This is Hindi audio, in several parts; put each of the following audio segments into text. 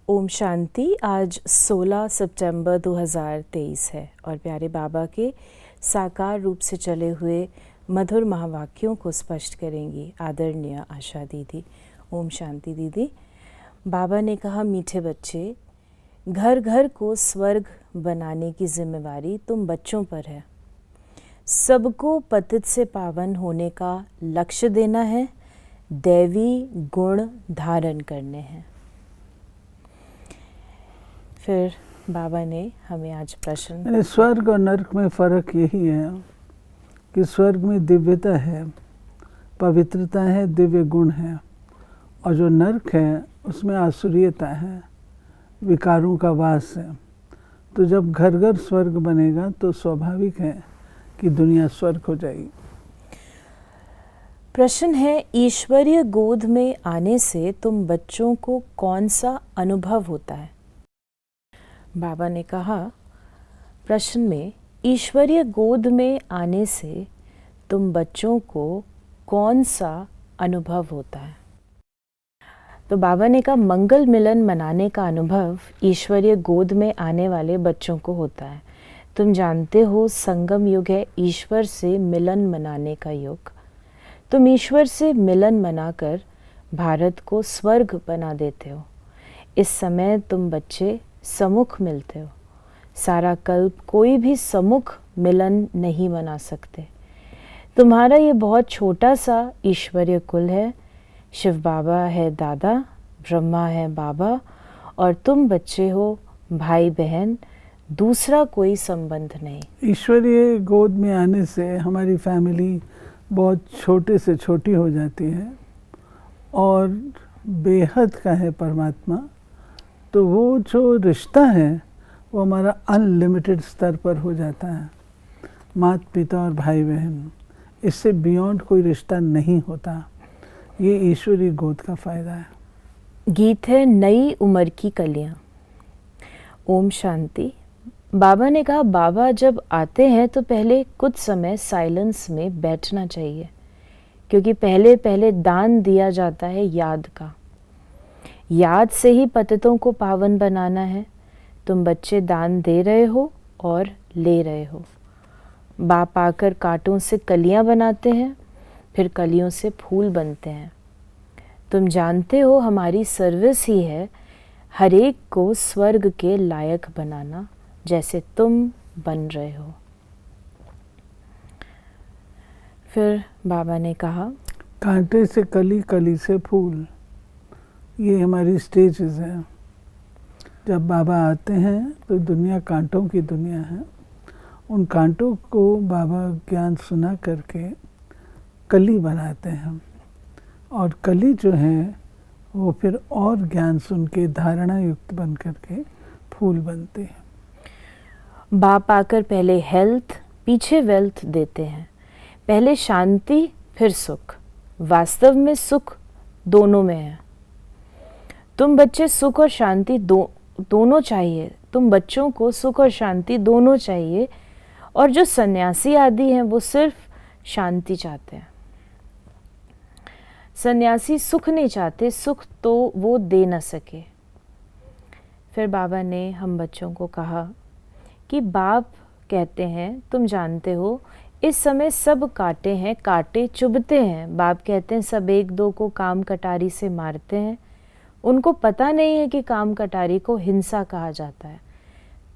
ओम शांति। आज 16 सितंबर 2023 है और प्यारे बाबा के साकार रूप से चले हुए मधुर महावाक्यों को स्पष्ट करेंगी आदरणीय आशा दीदी। ओम शांति दीदी। बाबा ने कहा, मीठे बच्चे, घर घर को स्वर्ग बनाने की जिम्मेवारी तुम बच्चों पर है। सबको पतित से पावन होने का लक्ष्य देना है, दैवी गुण धारण करने हैं। फिर बाबा ने हमें आज प्रश्न, स्वर्ग और नरक में फ़र्क यही है कि स्वर्ग में दिव्यता है, पवित्रता है, दिव्य गुण है, और जो नरक है उसमें आसुरीयता है, विकारों का वास है। तो जब घर घर स्वर्ग बनेगा तो स्वाभाविक है कि दुनिया स्वर्ग हो जाएगी। प्रश्न है, ईश्वरीय गोद में आने से तुम बच्चों को कौन सा अनुभव होता है? बाबा ने कहा, प्रश्न में, ईश्वरीय गोद में आने से तुम बच्चों को कौन सा अनुभव होता है? तो बाबा ने कहा, मंगल मिलन मनाने का अनुभव ईश्वरीय गोद में आने वाले बच्चों को होता है। तुम जानते हो संगम युग है ईश्वर से मिलन मनाने का युग। तुम ईश्वर से मिलन मनाकर भारत को स्वर्ग बना देते हो। इस समय तुम बच्चे सम्मुख मिलते हो। सारा कल्प कोई भी सम्मुख मिलन नहीं मना सकते। तुम्हारा ये बहुत छोटा सा ईश्वरीय कुल है। शिव बाबा है दादा, ब्रह्मा है बाबा, और तुम बच्चे हो भाई बहन, दूसरा कोई संबंध नहीं। ईश्वरीय गोद में आने से हमारी फैमिली बहुत छोटे से छोटी हो जाती है और बेहद का है परमात्मा। तो वो जो रिश्ता है वो हमारा अनलिमिटेड स्तर पर हो जाता है, माता पिता और भाई बहन। इससे बियॉन्ड कोई रिश्ता नहीं होता। ये ईश्वरीय गोद का फ़ायदा है। गीत है नई उम्र की कलियां। ओम शांति। बाबा ने कहा, बाबा जब आते हैं तो पहले कुछ समय साइलेंस में बैठना चाहिए, क्योंकि पहले पहले दान दिया जाता है याद का। याद से ही पतितों को पावन बनाना है। तुम बच्चे दान दे रहे हो और ले रहे हो। बाप आकर कांटों से कलियां बनाते हैं, फिर कलियों से फूल बनते हैं। तुम जानते हो हमारी सर्विस ही है हर एक को स्वर्ग के लायक बनाना, जैसे तुम बन रहे हो। फिर बाबा ने कहा, कांटे से कली, कली से फूल, ये हमारी स्टेजेस हैं। जब बाबा आते हैं तो दुनिया कांटों की दुनिया है। उन कांटों को बाबा ज्ञान सुना करके कली बनाते हैं, और कली जो है वो फिर और ज्ञान सुन के धारणा युक्त बन करके फूल बनते हैं। बाप आकर पहले हेल्थ, पीछे वेल्थ देते हैं। पहले शांति, फिर सुख। वास्तव में सुख दोनों में है। तुम बच्चे सुख और शांति दोनों चाहिए। तुम बच्चों को सुख और शांति दोनों चाहिए, और जो सन्यासी आदि हैं वो सिर्फ शांति चाहते हैं। सन्यासी सुख नहीं चाहते, सुख तो वो दे न सके। फिर बाबा ने हम बच्चों को कहा कि बाप कहते हैं, तुम जानते हो इस समय सब कांटे हैं, कांटे चुभते हैं। बाप कहते हैं सब एक दो को काम कटारी से मारते हैं। उनको पता नहीं है कि काम कटारी को हिंसा कहा जाता है।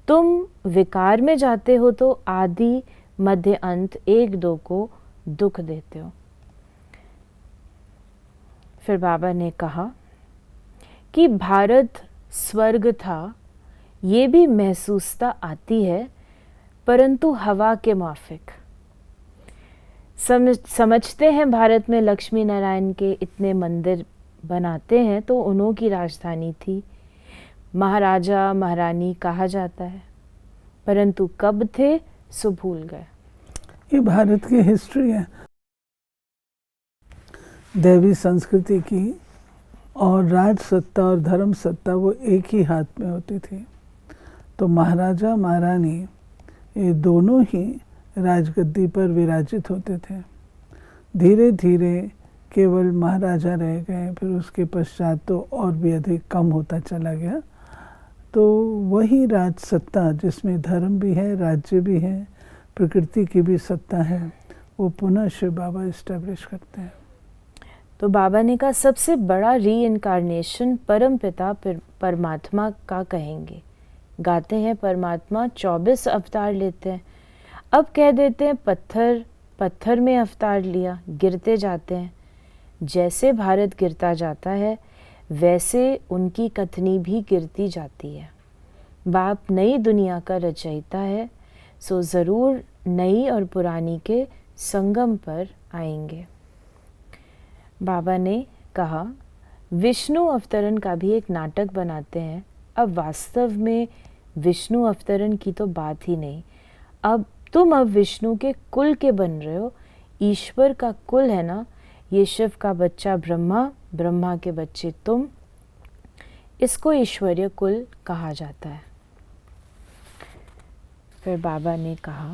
तुम विकार में जाते हो तो आदि मध्य अंत एक दो को दुख देते हो। फिर बाबा ने कहा कि भारत स्वर्ग था, ये भी महसूसता आती है, परंतु हवा के माफिक। समझते हैं भारत में लक्ष्मी नारायण के इतने मंदिर बनाते हैं तो उन्हों की राजधानी थी, महाराजा महारानी कहा जाता है, परंतु कब थे सो भूल गए। ये भारत की हिस्ट्री है, दैवी संस्कृति की, और राज सत्ता और धर्म सत्ता वो एक ही हाथ में होती थी। तो महाराजा महारानी ये दोनों ही राजगद्दी पर विराजित होते थे। धीरे धीरे केवल महाराजा रह गए, फिर उसके पश्चात तो और भी अधिक कम होता चला गया। तो वही राज सत्ता जिसमें धर्म भी है, राज्य भी है, प्रकृति की भी सत्ता है, वो पुनः शिव बाबा इस्टेब्लिश करते हैं। तो बाबा ने कहा सबसे बड़ा रीइंकारनेशन परम पिता परमात्मा का कहेंगे। गाते हैं परमात्मा 24 अवतार लेते हैं। अब कह देते हैं पत्थर में अवतार लिया, गिरते जाते हैं। जैसे भारत गिरता जाता है वैसे उनकी कथनी भी गिरती जाती है। बाप नई दुनिया का रचयिता है, सो ज़रूर नई और पुरानी के संगम पर आएंगे। बाबा ने कहा विष्णु अवतरण का भी एक नाटक बनाते हैं। अब वास्तव में विष्णु अवतरण की तो बात ही नहीं। तुम अब विष्णु के कुल के बन रहे हो। ईश्वर का कुल है ना, ये शिव का बच्चा ब्रह्मा, ब्रह्मा के बच्चे तुम, इसको ईश्वरीय कुल कहा जाता है। फिर बाबा ने कहा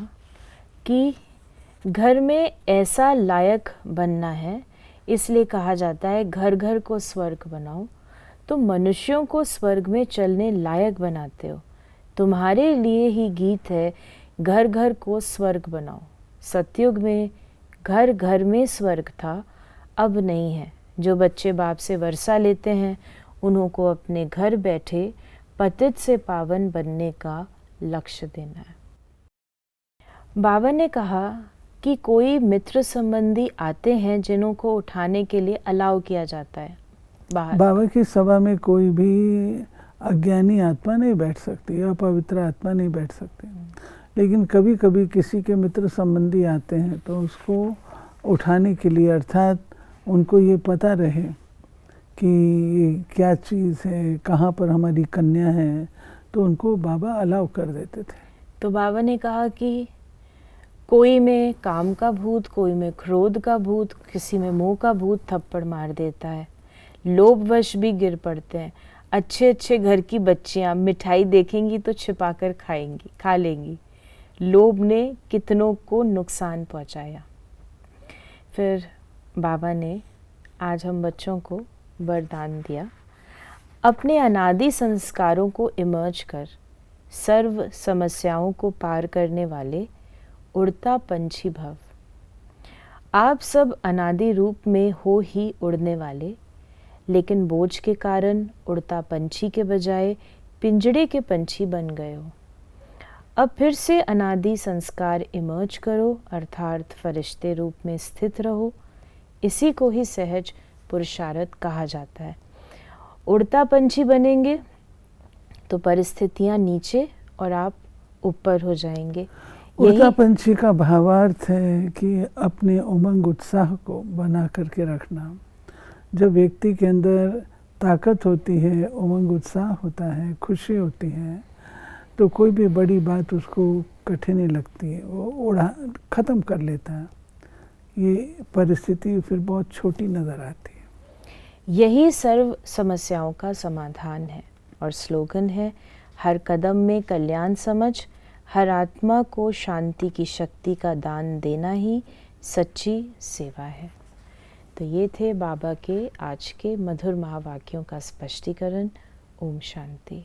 कि घर में ऐसा लायक बनना है, इसलिए कहा जाता है घर घर को स्वर्ग बनाओ। तुम मनुष्यों को स्वर्ग में चलने लायक बनाते हो। तुम्हारे लिए ही गीत है घर घर को स्वर्ग बनाओ। सतयुग में घर घर में स्वर्ग था, अब नहीं है। जो बच्चे बाप से वर्षा लेते हैं उन्हों को अपने घर बैठे पतित से पावन बनने का लक्ष्य देना है। बाबा ने कहा कि कोई मित्र संबंधी आते हैं जिन्हों को उठाने के लिए अलाउ किया जाता है बाहर। बाबा की सभा में कोई भी अज्ञानी आत्मा नहीं बैठ सकती, अपवित्र आत्मा नहीं बैठ सकती। लेकिन कभी कभी किसी के मित्र संबंधी आते हैं तो उसको उठाने के लिए, अर्थात उनको ये पता रहे कि ये क्या चीज़ है, कहाँ पर हमारी कन्या है, तो उनको बाबा अलाउ कर देते थे। तो बाबा ने कहा कि कोई में काम का भूत, कोई में क्रोध का भूत, किसी में मोह का भूत थप्पड़ मार देता है। लोभवश भी गिर पड़ते हैं। अच्छे अच्छे घर की बच्चियां मिठाई देखेंगी तो छिपाकर खा लेंगी। लोभ ने कितनों को नुकसान पहुंचाया। फिर बाबा ने आज हम बच्चों को वरदान दिया, अपने अनादि संस्कारों को इमर्ज कर सर्व समस्याओं को पार करने वाले उड़ता पंछी भव। आप सब अनादि रूप में हो ही उड़ने वाले, लेकिन बोझ के कारण उड़ता पंछी के बजाय पिंजड़े के पंछी बन गए हो। अब फिर से अनादि संस्कार इमर्ज करो, अर्थात फरिश्ते रूप में स्थित रहो। इसी को ही सहज पुरुषार्थ कहा जाता है। उड़ता पंछी बनेंगे तो परिस्थितियां नीचे और आप ऊपर हो जाएंगे। उड़ता पंछी का भावार्थ है कि अपने उमंग उत्साह को बना करके रखना। जब व्यक्ति के अंदर ताकत होती है, उमंग उत्साह होता है, खुशी होती है, तो कोई भी बड़ी बात उसको कठिन नहीं लगती है, वो ख़त्म कर लेता है। ये परिस्थिति फिर बहुत छोटी नज़र आती है। यही सर्व समस्याओं का समाधान है और स्लोगन है, हर कदम में कल्याण समझ, हर आत्मा को शांति की शक्ति का दान देना ही सच्ची सेवा है। तो ये थे बाबा के आज के मधुर महावाक्यों का स्पष्टीकरण। ओम शांति।